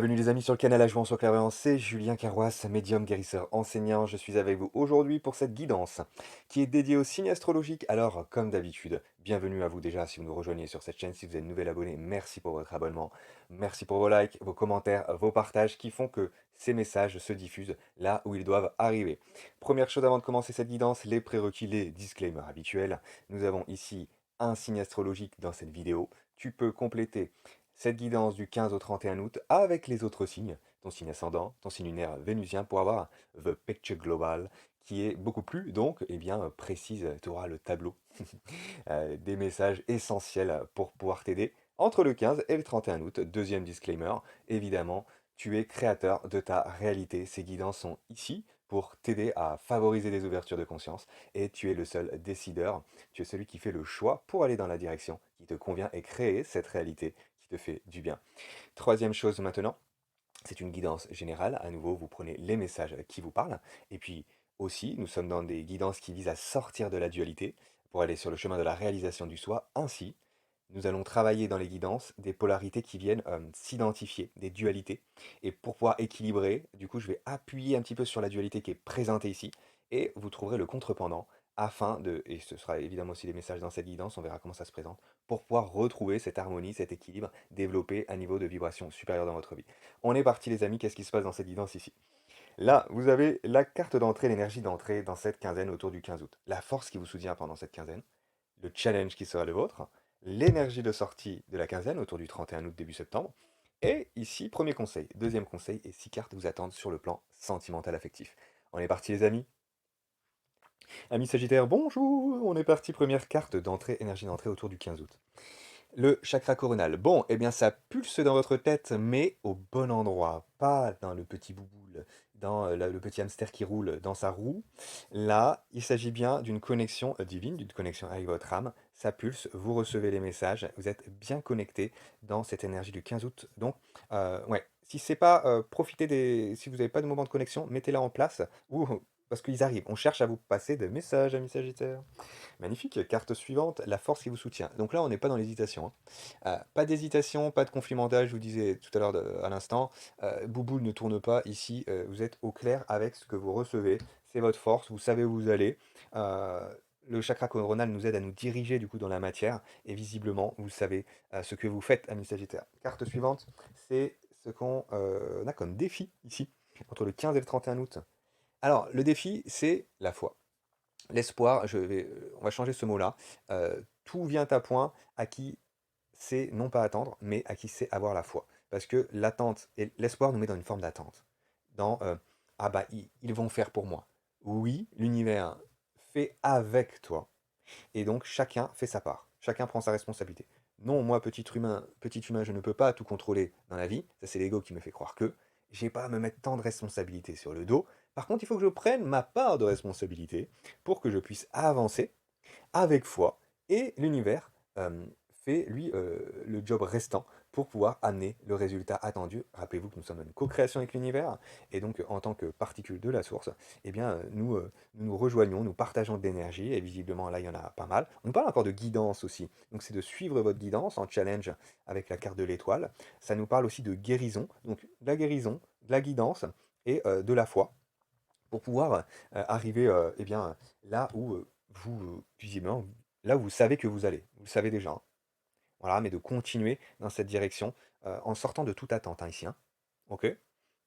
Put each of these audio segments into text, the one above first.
Bienvenue les amis sur le canal Ajouan sur Clairvoyance, c'est Julien Carroisse, médium guérisseur enseignant. Je suis avec vous aujourd'hui pour cette guidance qui est dédiée au signe astrologique. Alors, comme d'habitude, bienvenue à vous déjà si vous nous rejoignez sur cette chaîne. Si vous êtes nouvel abonné, merci pour votre abonnement. Merci pour vos likes, vos commentaires, vos partages qui font que ces messages se diffusent là où ils doivent arriver. Première chose avant de commencer cette guidance, les prérequis, les disclaimers habituels. Nous avons ici un signe astrologique dans cette vidéo. Tu peux compléter cette guidance du 15 au 31 août avec les autres signes, ton signe ascendant, ton signe lunaire vénusien, pour avoir the picture global qui est beaucoup plus donc précise. Tu auras le tableau des messages essentiels pour pouvoir t'aider entre le 15 et le 31 août. Deuxième disclaimer, évidemment, tu es créateur de ta réalité. Ces guidances sont ici pour t'aider à favoriser des ouvertures de conscience et tu es le seul décideur. Tu es celui qui fait le choix pour aller dans la direction qui te convient et créer cette réalité qui te fait du bien. Troisième chose maintenant, c'est une guidance générale. À nouveau, vous prenez les messages qui vous parlent. Et puis aussi, nous sommes dans des guidances qui visent à sortir de la dualité pour aller sur le chemin de la réalisation du soi. Ainsi, nous allons travailler dans les guidances des polarités qui viennent s'identifier, des dualités. Et pour pouvoir équilibrer, du coup, je vais appuyer un petit peu sur la dualité qui est présentée ici. Et vous trouverez le contrependant afin de, et ce sera évidemment aussi des messages dans cette guidance, on verra comment ça se présente, pour pouvoir retrouver cette harmonie, cet équilibre, développer un niveau de vibration supérieur dans votre vie. On est parti les amis, qu'est-ce qui se passe dans cette guidance ici? Là, vous avez la carte d'entrée, l'énergie d'entrée dans cette quinzaine autour du 15 août. La force qui vous soutient pendant cette quinzaine, le challenge qui sera le vôtre, l'énergie de sortie de la quinzaine autour du 31 août début septembre. Et ici, premier conseil. Deuxième conseil, et 6 cartes vous attendent sur le plan sentimental affectif. On est parti les amis. Amis Sagittaire, bonjour. On est parti, première carte d'entrée, énergie d'entrée autour du 15 août. Le chakra coronal. Bon, eh bien ça pulse dans votre tête, mais au bon endroit, pas dans le petit bouboule, dans le petit hamster qui roule dans sa roue. Là, il s'agit bien d'une connexion divine, d'une connexion avec votre âme. Ça pulse, vous recevez les messages, vous êtes bien connecté dans cette énergie du 15 août. Donc, ouais, si c'est pas profiter si vous n'avez pas de moment de connexion, mettez-la en place, ou parce qu'ils arrivent. On cherche à vous passer des messages, amis Sagittaires. Magnifique, carte suivante, la force qui vous soutient. Donc là, on n'est pas dans l'hésitation, hein. Pas d'hésitation, pas de conflit mental, je vous disais tout à l'heure à l'instant. Bouboule ne tourne pas ici, vous êtes au clair avec ce que vous recevez. C'est votre force, vous savez où vous allez. Euh, le chakra coronal nous aide à nous diriger du coup dans la matière. Et visiblement, vous savez ce que vous faites, ami Sagittaire. Carte suivante, c'est ce qu'on a comme défi ici, entre le 15 et le 31 août. Alors, le défi, c'est la foi. L'espoir, on va changer ce mot-là. Tout vient à point à qui sait non pas attendre, mais à qui sait avoir la foi. Parce que l'attente et l'espoir nous met dans une forme d'attente. Dans ah bah ils vont faire pour moi. Oui, l'univers fait avec toi. Et donc chacun fait sa part. Chacun prend sa responsabilité. Non, moi, petit humain, je ne peux pas tout contrôler dans la vie. Ça, c'est l'ego qui me fait croire que. J'ai pas à me mettre tant de responsabilités sur le dos. Par contre, il faut que je prenne ma part de responsabilité pour que je puisse avancer avec foi, et l'univers fait, lui, le job restant pour pouvoir amener le résultat attendu. Rappelez-vous que nous sommes dans une co-création avec l'univers, et donc en tant que particule de la source, eh bien, nous rejoignons, nous partageons de l'énergie, et visiblement là, il y en a pas mal. On nous parle encore de guidance aussi, donc c'est de suivre votre guidance en challenge avec la carte de l'étoile. Ça nous parle aussi de guérison, donc de la guérison, de la guidance et de la foi pour pouvoir arriver là où visiblement, là où vous savez que vous allez. Vous le savez déjà, hein. Voilà, mais de continuer dans cette direction en sortant de toute attente, hein, ici, hein. Ok?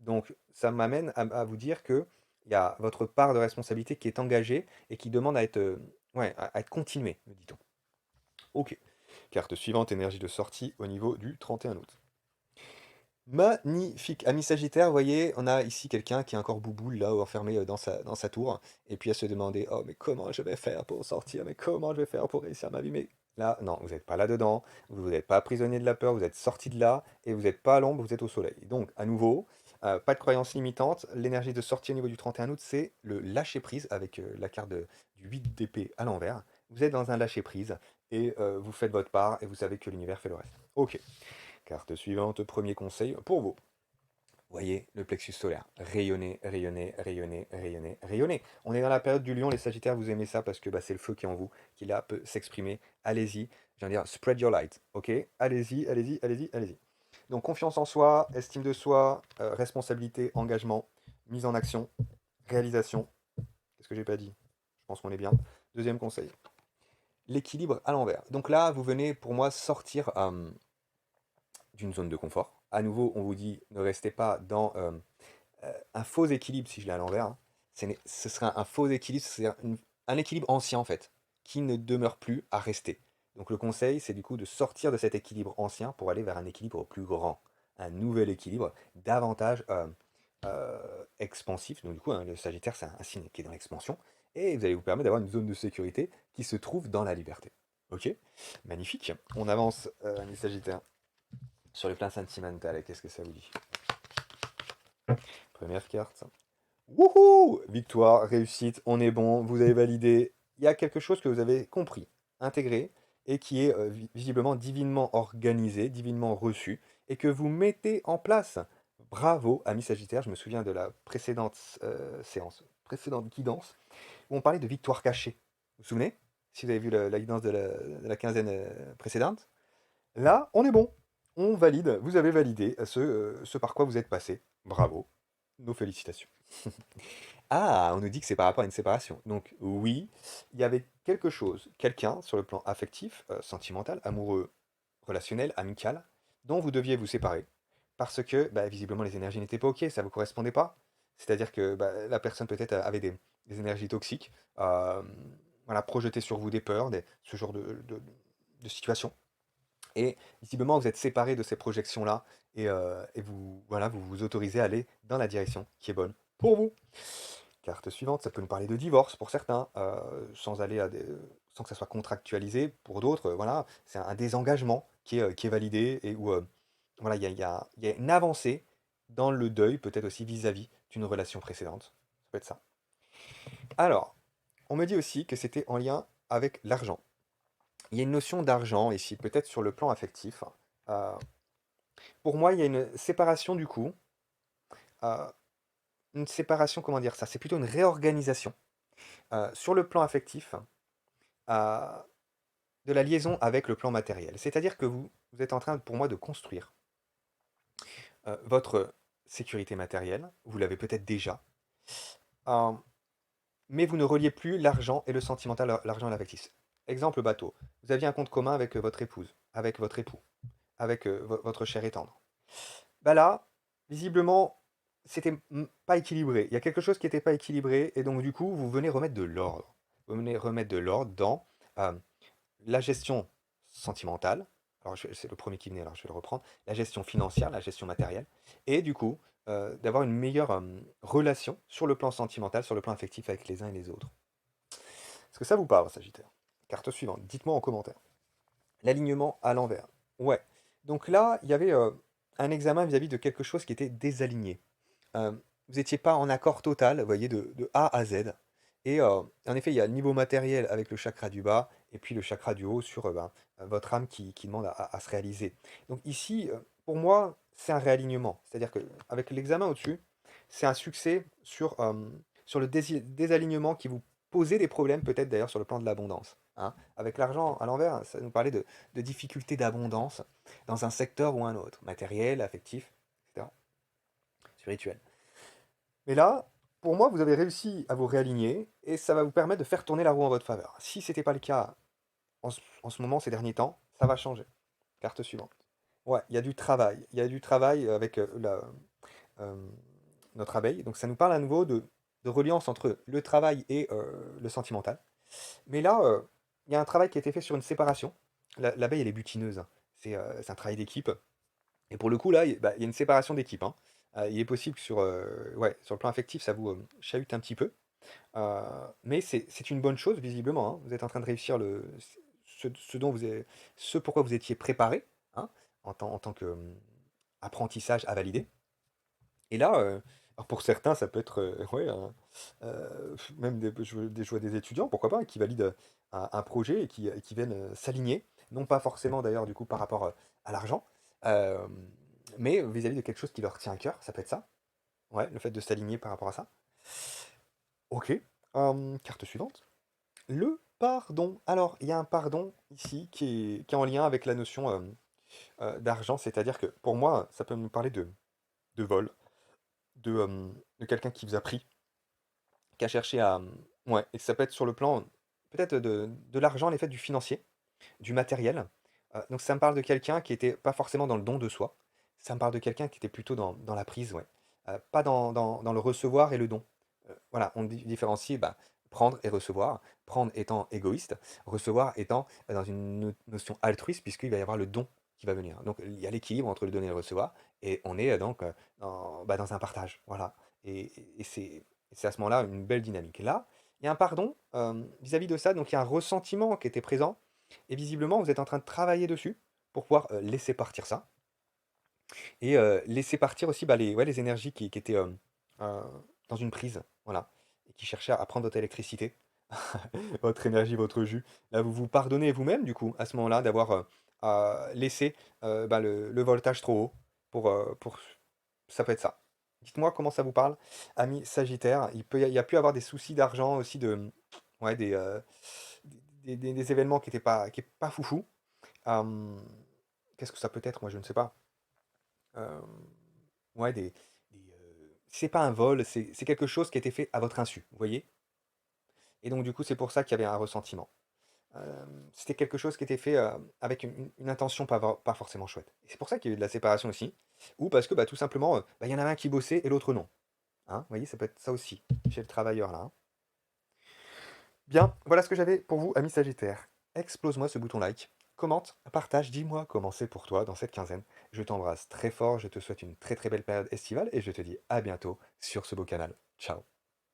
Donc, ça m'amène à vous dire que il y a votre part de responsabilité qui est engagée et qui demande à être, ouais, à être continuée, me dit-on. Ok. Carte suivante, énergie de sortie au niveau du 31 août. Magnifique. Ami Sagittaire, vous voyez, on a ici quelqu'un qui est encore bouboule là, enfermé dans sa tour, et puis à se demander, oh mais comment je vais faire pour sortir, mais comment je vais faire pour réussir ma vie, mais là, non, vous n'êtes pas là-dedans, vous n'êtes pas prisonnier de la peur, vous êtes sorti de là, et vous n'êtes pas à l'ombre, vous êtes au soleil. Donc, à nouveau, pas de croyance limitante, l'énergie de sortie au niveau du 31 août, c'est le lâcher-prise, avec la carte du 8 d'épée à l'envers. Vous êtes dans un lâcher-prise, et vous faites votre part, et vous savez que l'univers fait le reste. Ok. Carte suivante, premier conseil pour vous. Voyez le plexus solaire. Rayonner, rayonner, rayonner, rayonner, rayonner. On est dans la période du lion, les sagittaires, vous aimez ça parce que bah, c'est le feu qui est en vous, qui là peut s'exprimer. Allez-y, j'ai envie de dire, spread your light, ok? Allez-y, allez-y, allez-y, allez-y. Donc confiance en soi, estime de soi, responsabilité, engagement, mise en action, réalisation. Qu'est-ce que j'ai pas dit? Je pense qu'on est bien. Deuxième conseil, l'équilibre à l'envers. Donc là, vous venez pour moi sortir d'une zone de confort. À nouveau, on vous dit ne restez pas dans un faux équilibre, si je l'ai à l'envers, hein. Ce serait un faux équilibre, c'est un équilibre ancien en fait, qui ne demeure plus à rester. Donc le conseil, c'est du coup de sortir de cet équilibre ancien pour aller vers un équilibre plus grand, un nouvel équilibre davantage expansif. Donc du coup, hein, le Sagittaire, c'est un signe qui est dans l'expansion, et vous allez vous permettre d'avoir une zone de sécurité qui se trouve dans la liberté. Ok? Magnifique. On avance, les Sagittaires, sur le plan sentimental. Qu'est-ce que ça vous dit? Première carte. Wouhou! Victoire, réussite, on est bon, vous avez validé. Il y a quelque chose que vous avez compris, intégré, et qui est visiblement divinement organisé, divinement reçu, et que vous mettez en place. Bravo, ami Sagittaire, je me souviens de la précédente séance, précédente guidance, où on parlait de victoire cachée. Vous vous souvenez? Si vous avez vu la guidance de la quinzaine précédente. Là, on est bon. On valide, vous avez validé ce par quoi vous êtes passé. Bravo, nos félicitations. Ah, on nous dit que c'est par rapport à une séparation. Donc oui, il y avait quelque chose, quelqu'un sur le plan affectif, sentimental, amoureux, relationnel, amical, dont vous deviez vous séparer. Parce que bah, visiblement les énergies n'étaient pas OK, ça ne vous correspondait pas. C'est-à-dire que bah, la personne peut-être avait des énergies toxiques, euh, voilà, projetées sur vous des peurs, ce genre de situation. Et visiblement vous êtes séparés de ces projections-là et vous, voilà, vous vous autorisez à aller dans la direction qui est bonne pour vous. Carte suivante, ça peut nous parler de divorce pour certains, sans que ça soit contractualisé. Pour d'autres, voilà, c'est un désengagement qui est validé et où voilà, il y a une avancée dans le deuil, peut-être aussi vis-à-vis d'une relation précédente. Ça peut être ça. Alors, on me dit aussi que c'était en lien avec l'argent. Il y a une notion d'argent ici, peut-être sur le plan affectif. Euh, pour moi, il y a une séparation du coup. euh, une séparation, comment dire ça? C'est plutôt une réorganisation. Sur le plan affectif, à de la liaison avec le plan matériel. C'est-à-dire que vous êtes en train, pour moi, de construire votre sécurité matérielle. Vous l'avez peut-être déjà. euh, mais vous ne reliez plus l'argent et le sentimental, l'argent et l'affectif. Exemple bateau. Vous aviez un compte commun avec votre épouse, avec votre époux, avec votre cher et tendre. Bah là, visiblement, c'était pas équilibré. Il y a quelque chose qui n'était pas équilibré, et donc du coup, vous venez remettre de l'ordre. Vous venez remettre de l'ordre dans euh, la gestion sentimentale, alors c'est le premier qui venait, alors je vais le reprendre, la gestion financière, la gestion matérielle, et du coup, d'avoir une meilleure relation sur le plan sentimental, sur le plan affectif avec les uns et les autres. Est-ce que ça vous parle, Sagittaire? Carte suivante, dites-moi en commentaire. L'alignement à l'envers. Ouais. Donc là, il y avait un examen vis-à-vis de quelque chose qui était désaligné. Euh, vous n'étiez pas en accord total, vous voyez, de A à Z. Et en effet, il y a le niveau matériel avec le chakra du bas, et puis le chakra du haut sur votre âme qui demande à se réaliser. Donc ici, pour moi, c'est un réalignement. C'est-à-dire qu'avec l'examen au-dessus, c'est un succès sur le désalignement qui vous posait des problèmes, peut-être d'ailleurs sur le plan de l'abondance, hein. Avec l'argent à l'envers, ça nous parlait de difficultés d'abondance dans un secteur ou un autre, matériel, affectif, etc., spirituel. Mais là, pour moi, vous avez réussi à vous réaligner et ça va vous permettre de faire tourner la roue en votre faveur. Si ce n'était pas le cas en ce moment, ces derniers temps, ça va changer. Carte suivante. Ouais, il y a du travail. Il y a du travail avec euh, notre abeille. Donc ça nous parle à nouveau de reliance entre le travail et le sentimental. Mais là, il y a un travail qui a été fait sur une séparation. L'abeille, elle est butineuse, hein. C'est un travail d'équipe. Et pour le coup, là, bah, il y a une séparation d'équipe, hein. Il est possible que ouais, sur le plan affectif, ça vous chahute un petit peu. Mais c'est une bonne chose, visiblement, hein. Vous êtes en train de réussir ce pourquoi vous étiez préparé, hein, en tant que apprentissage à valider. Et là, alors pour certains, ça peut être ouais, même je vois des étudiants, pourquoi pas, qui valident un projet et qui viennent s'aligner, non pas forcément d'ailleurs du coup par rapport à l'argent, euh, mais vis-à-vis de quelque chose qui leur tient à cœur, ça peut être ça, ouais, le fait de s'aligner par rapport à ça. Ok, carte suivante. Le pardon. Alors, il y a un pardon ici qui est en lien avec la notion. d'argent, c'est-à-dire que pour moi, ça peut me parler de vol, de quelqu'un qui vous a pris, qui a cherché à, ouais, et ça peut être sur le plan, peut-être de l'argent, en effet, du financier, du matériel. Donc ça me parle de quelqu'un qui était pas forcément dans le don de soi. Ça me parle de quelqu'un qui était plutôt dans la prise, ouais. Pas dans le recevoir et le don. Voilà, on différencie, bah, prendre et recevoir. Prendre étant égoïste, recevoir étant, dans une notion altruiste puisqu'il va y avoir le don qui va venir. Donc il y a l'équilibre entre le donner et le recevoir et on est, donc, dans un partage, voilà. Et c'est à ce moment-là une belle dynamique. Là, il y a un pardon, vis-à-vis de ça, donc il y a un ressentiment qui était présent et visiblement, vous êtes en train de travailler dessus pour pouvoir, laisser partir ça et laisser partir aussi, bah, les ouais, les énergies qui étaient, heu, dans une prise, voilà et qui cherchaient à prendre votre électricité, votre énergie, votre jus. Là, vous vous pardonnez vous-même, du coup, à ce moment-là, d'avoir, laissé, bah, le voltage trop haut pour ça peut être ça. Dites-moi comment ça vous parle, ami Sagittaire. Il y a pu avoir des soucis d'argent aussi de, ouais, des événements qui est pas foufou. Hem, qu'est-ce que ça peut être? Moi, je ne sais pas. Hem, ouais, c'est pas un vol, c'est quelque chose qui a été fait à votre insu, vous voyez? Et donc du coup, c'est pour ça qu'il y avait un ressentiment. C'était quelque chose qui était fait, avec une intention pas forcément chouette. Et c'est pour ça qu'il y a eu de la séparation aussi. Ou parce que, bah, tout simplement, bah, il y en avait un qui bossait et l'autre non. Hein? Vous voyez, ça peut être ça aussi, chez le travailleur là, hein. Bien, voilà ce que j'avais pour vous, ami Sagittaire. Explose-moi ce bouton like, commente, partage, dis-moi comment c'est pour toi dans cette quinzaine. Je t'embrasse très fort, je te souhaite une très très belle période estivale et je te dis à bientôt sur ce beau canal. Ciao.